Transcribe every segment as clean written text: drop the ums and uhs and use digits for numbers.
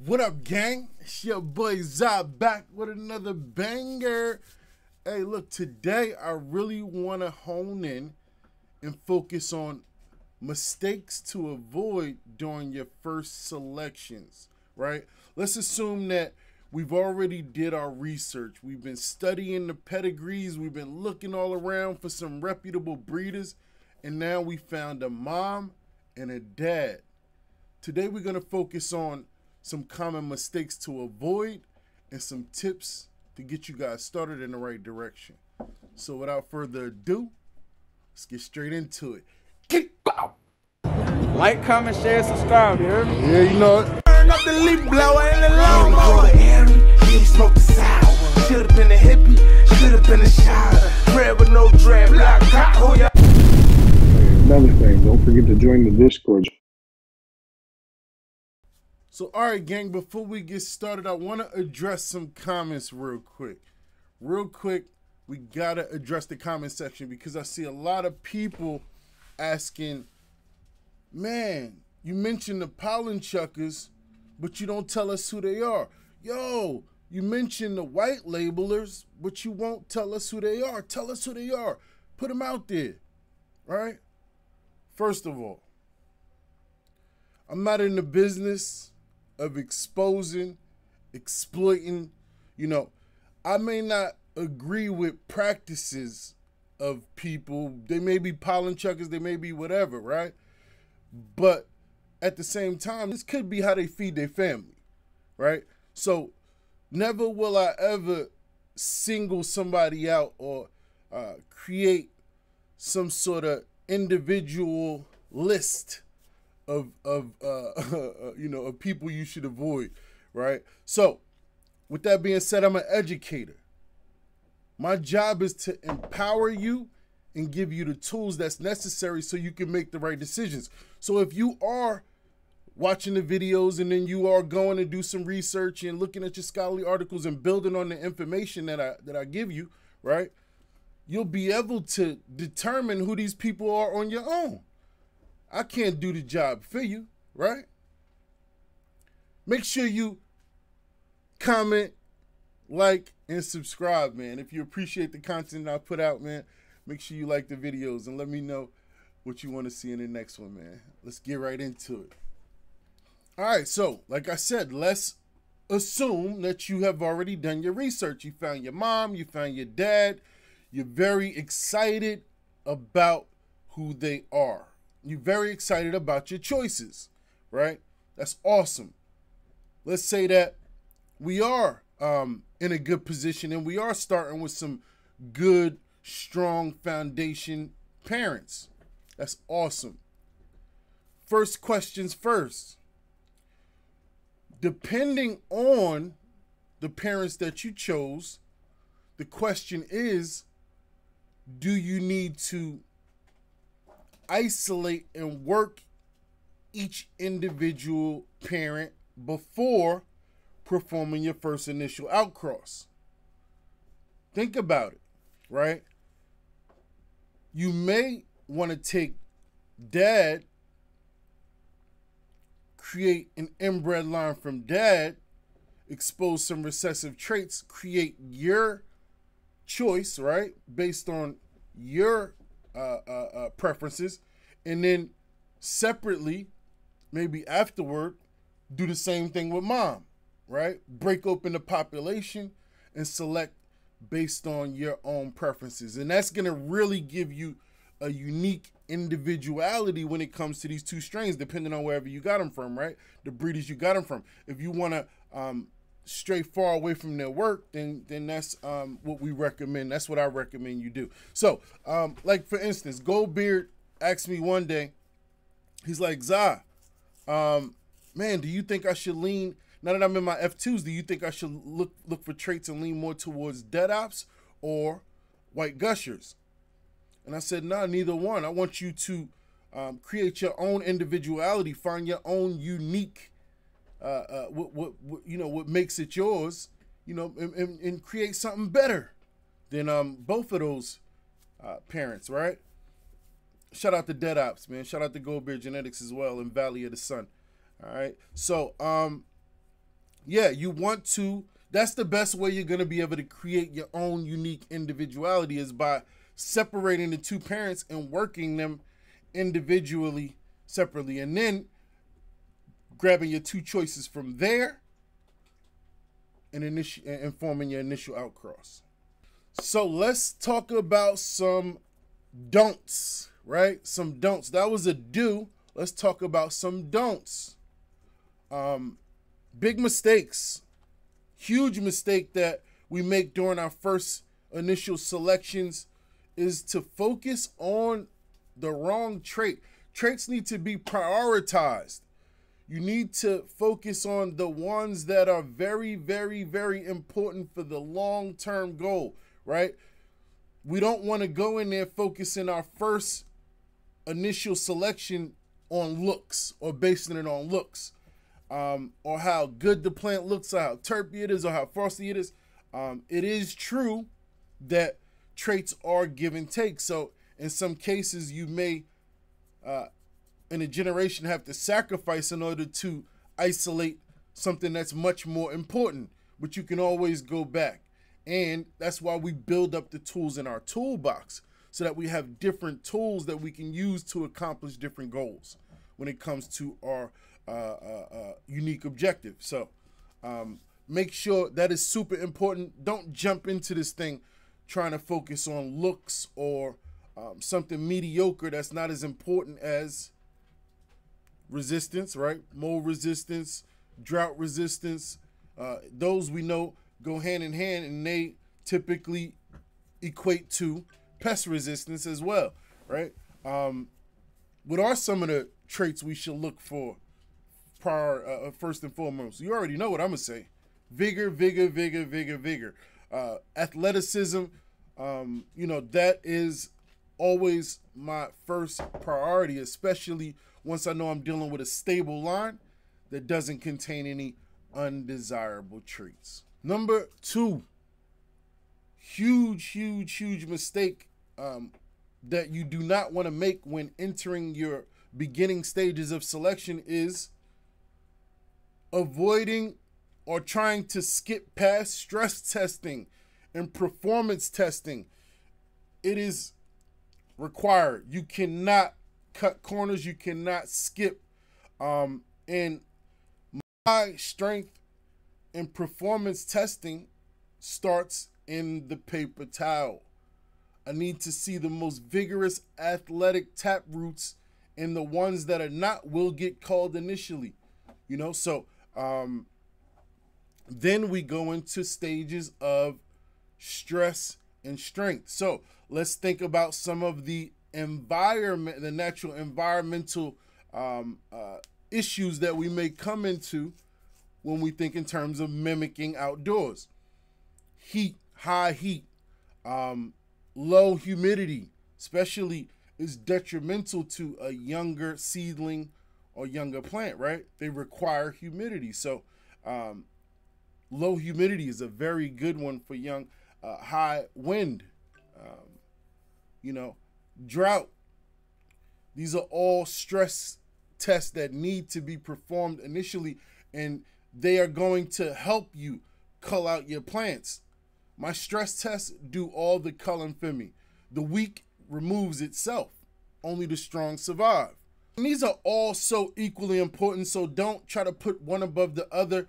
What up, gang? It's your boy ZaZa back with another banger. Hey, look, today I really want to hone in and focus on mistakes to avoid during your first selections, right? Let's assume that we've already did our research. We've been studying the pedigrees. We've been looking all around for some reputable breeders, and now we found a mom and a dad. Today we're going to focus on some common mistakes to avoid and some tips to get you guys started in the right direction. So without further ado, let's get straight into it. Like, comment, share, subscribe, you heard me? Yeah, you know it. Turn up the leaf blower and the lawnmower. He smoked the sour. Should've been a hippie, should've been a shower. Bread with no dread, black cop, who ya? Another thing, don't forget to join the Discord. So, all right, gang, before we get started, I want to address some comments real quick. We got to address the comment section because I see a lot of people asking, man, you mentioned the pollen chuckers, but you don't tell us who they are. Yo, you mentioned the white labelers, but you won't tell us who they are. Tell us who they are. Put them out there, right? First of all, I'm not in the business of exposing, exploiting. You know, I may not agree with practices of people. They may be pollen chuckers, they may be whatever, right? But at the same time, this could be how they feed their family, right? So never will I ever single somebody out or create some sort of individual list of of people you should avoid, right? So with that being said, I'm an educator. My job is to empower you and give you the tools that's necessary so you can make the right decisions. So if you are watching the videos and then you are going to do some research and looking at your scholarly articles and building on the information that I give you, right? You'll be able to determine who these people are on your own. I can't do the job for you, right? Make sure you comment, like, and subscribe, man. If you appreciate the content I put out, man, make sure you like the videos and let me know what you want to see in the next one, man. Let's get right into it. All right, so like I said, let's assume that you have already done your research. You found your mom, you found your dad. You're very excited about who they are. You're very excited about your choices, right? That's awesome. Let's say that we are in a good position and we are starting with some good, strong foundation parents. That's awesome. First questions first. Depending on the parents that you chose, the question is, do you need to isolate and work each individual parent before performing your first initial outcross? Think about it, right? You may want to take dad, create an inbred line from dad, expose some recessive traits, create your choice, right, based on your preferences, and then separately, maybe afterward, do the same thing with mom, right? Break open the population and select based on your own preferences. And that's going to really give you a unique individuality when it comes to these two strains, depending on wherever you got them from, right? The breeders you got them from. If you want to stray far away from their work, then that's what we recommend. That's what I recommend you do. So, like for instance, Goldbeard asked me one day, he's like, "ZaZa, man, do you think I should lean, now that I'm in my F2s, do you think I should look for traits and lean more towards dead ops or white gushers?" And I said, "Nah, neither one. I want you to create your own individuality, find your own unique what makes it yours, and create something better than both of those parents, right?" Shout out to Dead Ops, man. Shout out to Goldbeard Genetics as well and Valley of the Sun. All right. So yeah, you want to, that's the best way you're going to be able to create your own unique individuality is by separating the two parents and working them individually, separately, and then grabbing your two choices from there and forming your initial outcross. So let's talk about some don'ts, right? Some don'ts. That was a do. Let's talk about some don'ts. Big mistakes. Huge mistake that we make during our first initial selections is to focus on the wrong trait. Traits need to be prioritized. You need to focus on the ones that are very, very, very important for the long-term goal, right? We don't want to go in there focusing our first initial selection on looks or basing it on looks, or how good the plant looks, or how terpy it is, or how frosty it is. It is true that traits are give and take. So in some cases, you may, in a generation, have to sacrifice in order to isolate something that's much more important, but you can always go back. And that's why we build up the tools in our toolbox so that we have different tools that we can use to accomplish different goals when it comes to our unique objective. So make sure that is super important. Don't jump into this thing trying to focus on looks or something mediocre that's not as important as resistance, right? Mold resistance, drought resistance. Those we know go hand in hand, and they typically equate to pest resistance as well, right? What are some of the traits we should look for prior, first and foremost? You already know what I'm gonna say. Vigor, vigor, vigor, vigor, vigor. Athleticism, that is always my first priority, especially once I know I'm dealing with a stable line that doesn't contain any undesirable traits. Number 2, huge mistake that you do not want to make when entering your beginning stages of selection is avoiding or trying to skip past stress testing and performance testing. It is required. You cannot cut corners. You cannot skip. And my strength and performance testing starts in the paper towel. I need to see the most vigorous athletic tap roots, and the ones that are not will get called initially. So then we go into stages of stress and strength. So let's think about some of the environment, the natural environmental issues that we may come into when we think in terms of mimicking outdoors. Heat, high heat, low humidity, especially, is detrimental to a younger seedling or younger plant, right? They require humidity. So low humidity is a very good one for young. High wind, drought. These are all stress tests that need to be performed initially, and they are going to help you cull out your plants. My stress tests do all the culling for me. The weak removes itself. Only the strong survive. And these are all so equally important, so don't try to put one above the other.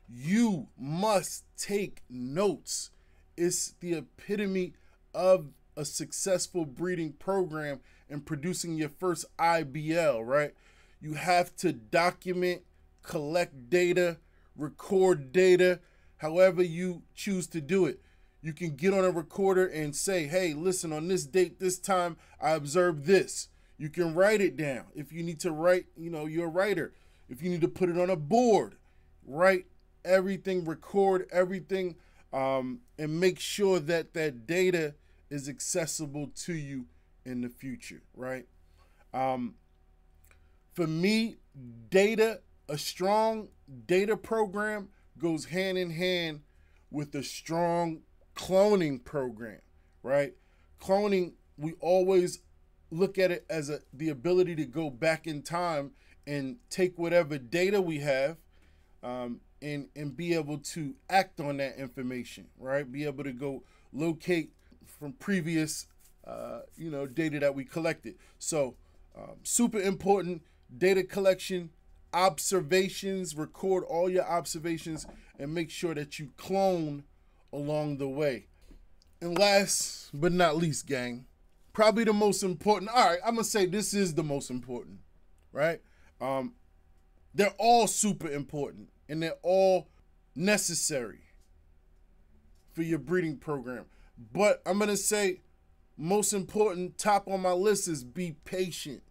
You must take notes. It's the epitome of a successful breeding program and producing your first IBL, right? You have to document, collect data, record data, however you choose to do it. You can get on a recorder and say, hey, listen, on this date, this time, I observed this. You can write it down. If you need to write, you're a writer. If you need to put it on a board, write everything, record everything, and make sure that that data is accessible to you in the future, right? For me, a strong data program goes hand in hand with a strong cloning program, right? Cloning, we always look at it as the ability to go back in time and take whatever data we have, and be able to act on that information, right? Be able to go locate from previous, data that we collected. So super important, data collection, observations, record all your observations, and make sure that you clone along the way. And last but not least, gang, probably the most important. All right, I'm gonna say this is the most important, right? They're all super important and they're all necessary for your breeding program. But I'm gonna say most important, top on my list, is be patient.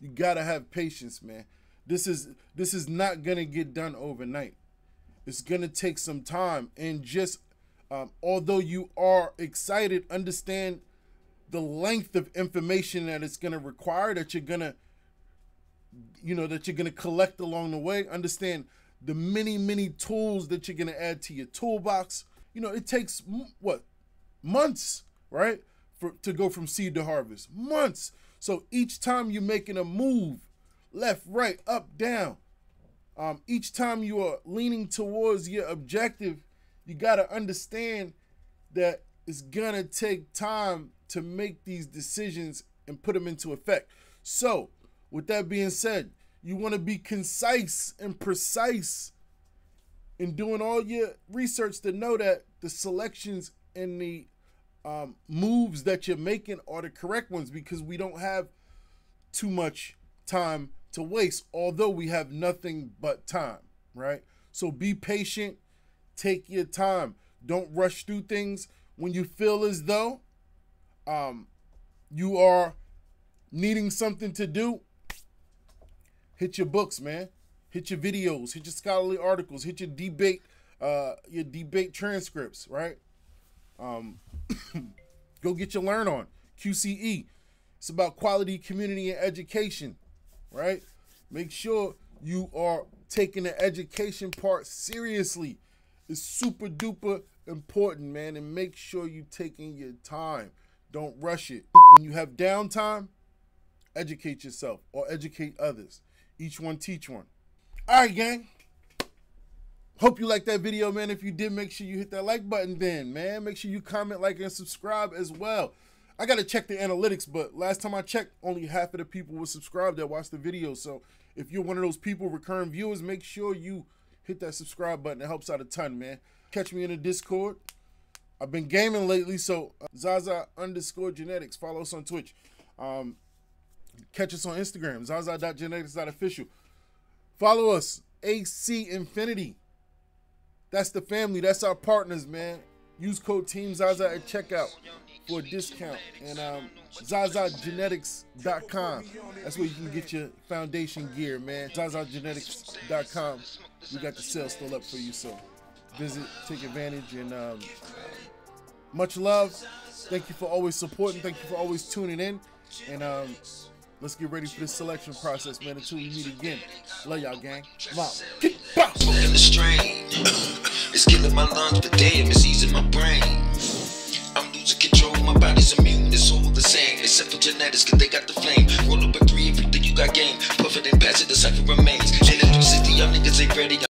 You gotta have patience, man. This is not gonna get done overnight. It's gonna take some time, and just although you are excited, understand the length of information that it's gonna require, that you're gonna collect along the way. Understand the many tools that you're gonna add to your toolbox. It takes what, months, right, to go from seed to harvest. Months. So each time you're making a move, left, right, up, down, each time you are leaning towards your objective, you gotta understand that it's gonna take time to make these decisions and put them into effect. So with that being said, you want to be concise and precise in doing all your research to know that the selections and the moves that you're making are the correct ones, because we don't have too much time to waste, although we have nothing but time, right? So be patient, take your time. Don't rush through things. When you feel as though you are needing something to do, hit your books, man. Hit your videos, hit your scholarly articles, hit your debate transcripts, right? Go get your learn on, QCE. It's about quality, community, and education, right? Make sure you are taking the education part seriously. It's super duper important, man, and make sure you're taking your time. Don't rush it. When you have downtime, educate yourself or educate others. Each one teach one. All right, gang. Hope you liked that video, man. If you did, make sure you hit that like button then, man. Make sure you comment, like, and subscribe as well. I got to check the analytics, but last time I checked, only half of the people were subscribed that watched the video. So if you're one of those people, recurring viewers, make sure you hit that subscribe button. It helps out a ton, man. Catch me in the Discord. I've been gaming lately, so ZaZa_genetics. Follow us on Twitch. Catch us on Instagram, ZaZa.genetics.official. Follow us, AC Infinity. That's the family. That's our partners, man. Use code Team ZaZa at checkout for a discount. And ZaZagenetics.com. That's where you can get your foundation gear, man. ZaZagenetics.com. We got the sale still up for you, so visit, take advantage, and much love. Thank you for always supporting. Thank you for always tuning in. And let's get ready for this selection process, man, until we meet again. Love y'all, gang. Come on. Smoking the strain. It's killing my lungs, but damn, it's easing my brain. I'm losing control, my body's immune, it's all the same. Except for genetics, cause they got the flame. Roll up a 3, everything you got game. Puff it and pass it, the cipher remain.